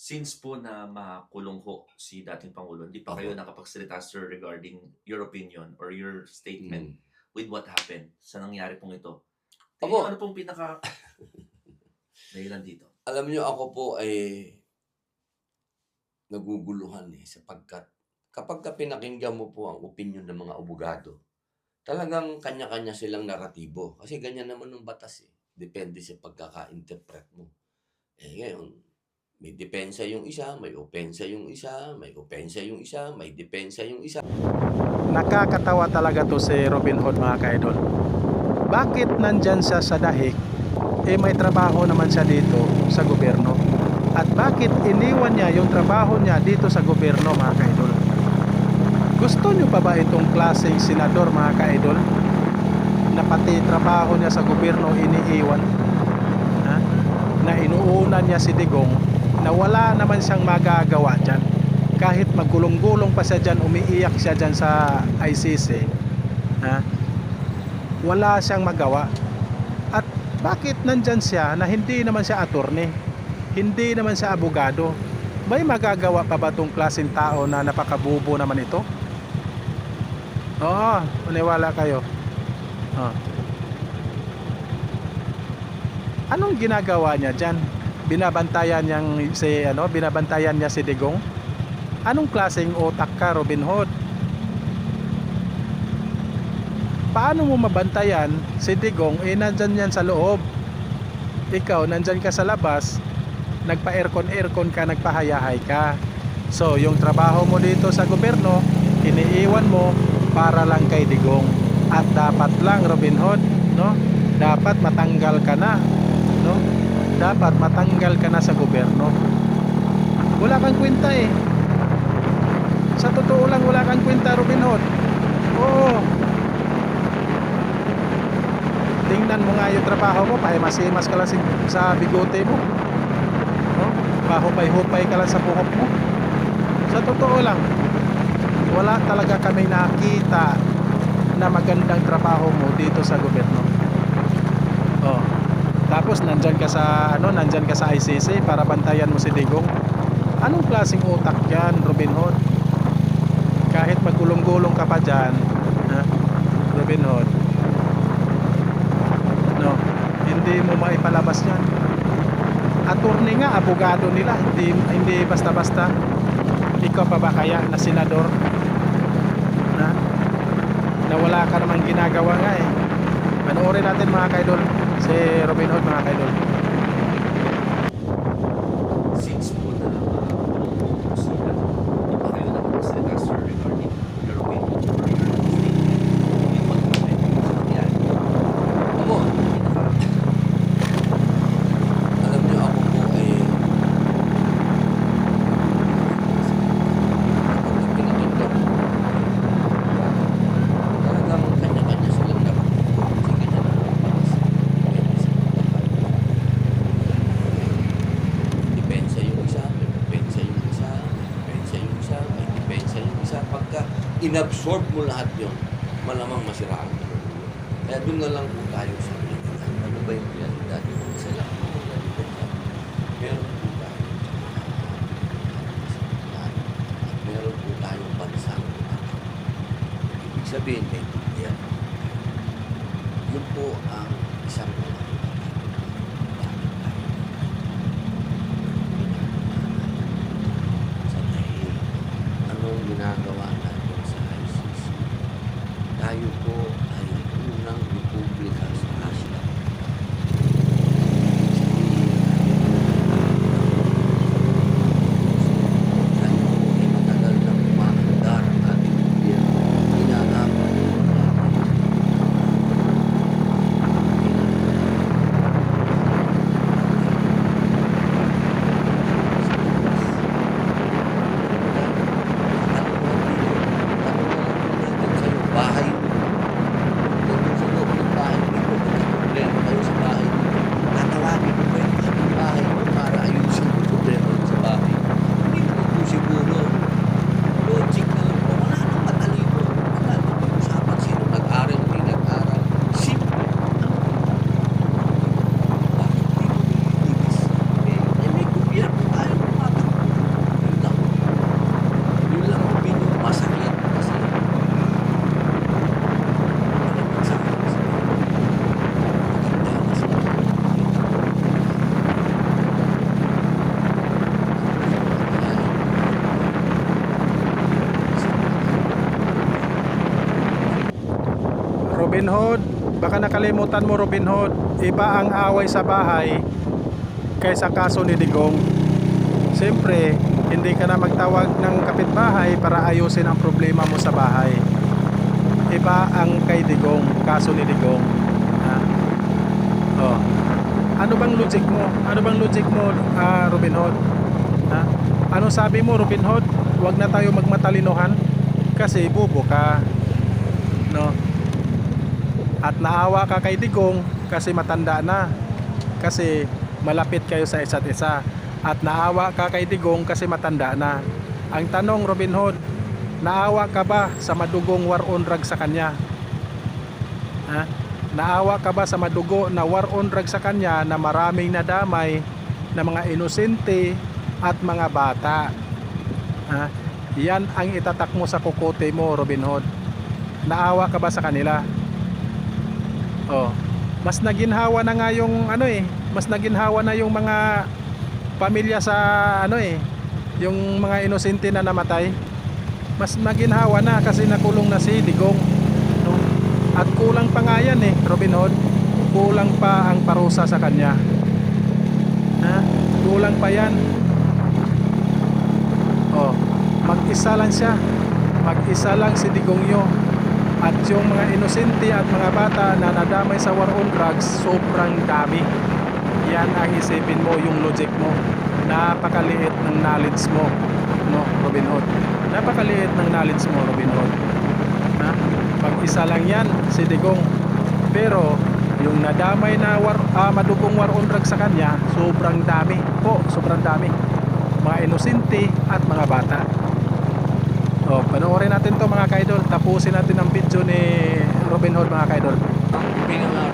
Since po na makulong ho si dating Pangulo, hindi pa kayo Opo. nakapagsalita, sir, regarding your opinion or your statement Mm. with what happened sa nangyari pong ito. Tingin Opo. niyo ano pong pinaka dahilan dito? Alam niyo ako po ay naguguluhan, sapagkat kapagka pinakinggan mo po ang opinyon ng mga abogado, talagang kanya-kanya silang naratibo. Kasi ganyan naman ang batas, depende sa pagkaka-interpret mo. Ngayon, may depensa yung isa, may opensa yung isa, may opensa yung isa, may depensa yung isa. Nakakatawa talaga to si Robin Hood, mga ka-idol. Bakit nandyan siya sa dahig? May trabaho naman siya dito sa gobyerno. At bakit iniwan niya yung trabaho niya dito sa gobyerno, mga ka-idol? Gusto niyo pa ba itong klaseng senador, mga ka-idol, na pati trabaho niya sa gobyerno iniiwan? Na inuunan niya si Digong na wala naman siyang magagawa dyan. Kahit magulong-gulong pa siya dyan, umiiyak siya dyan sa ICC, wala siyang magawa. At bakit nandyan siya na hindi naman siya attorney, hindi naman siya abogado? May magagawa pa ba itong klaseng tao na napakabubo naman ito? Oo, maniwala kayo. Anong ginagawa niya dyan? Binabantayan niya si Digong? Anong klaseng utak ka, Robin Hood? Paano mo mabantayan si Digong? Nandyan yan sa loob. Ikaw, nandyan ka sa labas, nagpa-aircon ka, nagpahayahay ka. So, yung trabaho mo dito sa gobyerno, iniiwan mo para lang kay Digong. At dapat lang, Robin Hood, no? Dapat matanggal ka na, no? Dapat matanggal ka na sa gobyerno. Wala kang kwenta Sa totoo lang, wala kang kwenta, Robin Hood. Oo. Tingnan mo nga yung trabaho mo, pahimas-himas ka lang sa bigote mo, no? Pahupay-hupay ka lang sa buhok mo. Sa totoo lang, wala talaga kami nakita na magandang trabaho mo dito sa gobyerno. Tapos nandyan ka sa ICC para bantayan mo si Digong. Anong klaseng utak yan, Robin Hood? Kahit magulong-gulong ka pa dyan, Robin Hood, no, hindi mo maipalabas yan. Attorney nga, abogado nila, hindi basta-basta. Ikaw pa ba kaya na senador, na wala ka namang ginagawa nga Panoorin natin, mga kaidol, si Robin Hood, mga kaidol. Since po na makulong po si hindi pa kayo nakapagsalita, sir, regarding your opinion or your statement with what happened sa nangyari. Opo. Alam niyo ako po ay kapag pinakinggan mo, talagang kanya-kanya silang naratibo. Kasi ganyan ang batas. Depende sa pagkakataon. Depensa yung isa, may depensa yung isa, may depensa yung isa, may depensa yung isa. Pagka inabsorb mo lahat yun, malamang masiraan ka. Kaya doon na lang po tayo sa realidad. Ano ba yung realidad? Isa lang po ang realidad. Meron po tayo at meron po tayong bansang ibig sabihin, may titiyan. Yun po ang isang sa dahil anong ginagawa natin sa ICC. Tayo po ay unang republika sa Asia. Tayo po ay matagal na umaandar ang ating gobyerno. Inaaman po natin. Robin Hood, baka nakalimutan mo Robin Hood, iba ang away sa bahay kaysa kaso ni Digong. Siyempre, hindi ka na magtawag ng kapitbahay para ayusin ang problema mo sa bahay. Iba ang kay Digong, kaso ni Digong. Ha? Oh. Ano bang logic mo? Ano bang logic mo, Robin Hood? Ha? Ano sabi mo, Robin Hood? Huwag na tayo magmatalinuhan kasi bubo ka. No? At naawa ka kay Digong kasi matanda na. Kasi malapit kayo sa isa't isa. At naawa ka kay Digong kasi matanda na. Ang tanong, Robin Hood, naawa ka ba sa madugong war on drug sa kanya? Ha? Naawa ka ba sa madugo na war on drug sa kanya na maraming nadamay na mga inosente at mga bata? Ha? Yan ang itatak mo sa kukote mo, Robin Hood. Naawa ka ba sa kanila? Oh, mas naginhawa na nga yung mas naginhawa na yung mga pamilya sa yung mga inosente na namatay. Mas naginhawa na kasi nakulong na si Digong. No? At kulang pa nga yan Robin Hood. Kulang pa ang parusa sa kanya. Ha? Kulang pa yan. Oh, mag-isa lang siya. Mag-isa lang si Digongyo. At yung mga inosente at mga bata na nadamay sa war on drugs, sobrang dami. Yan ang isipin mo, yung logic mo. Napakaliit ng knowledge mo, no, Robin Hood. Napakaliit ng knowledge mo, Robin Hood. Ha? Mag-isa lang yan, si Digong. Pero yung nadamay na madugong war on drugs sa kanya, sobrang dami. Po, sobrang dami. Mga inosente at mga bata. O, panoorin natin to mga kaidol. Tapusin natin ang video ni Robin Hood mga kaidol. Ang pinaka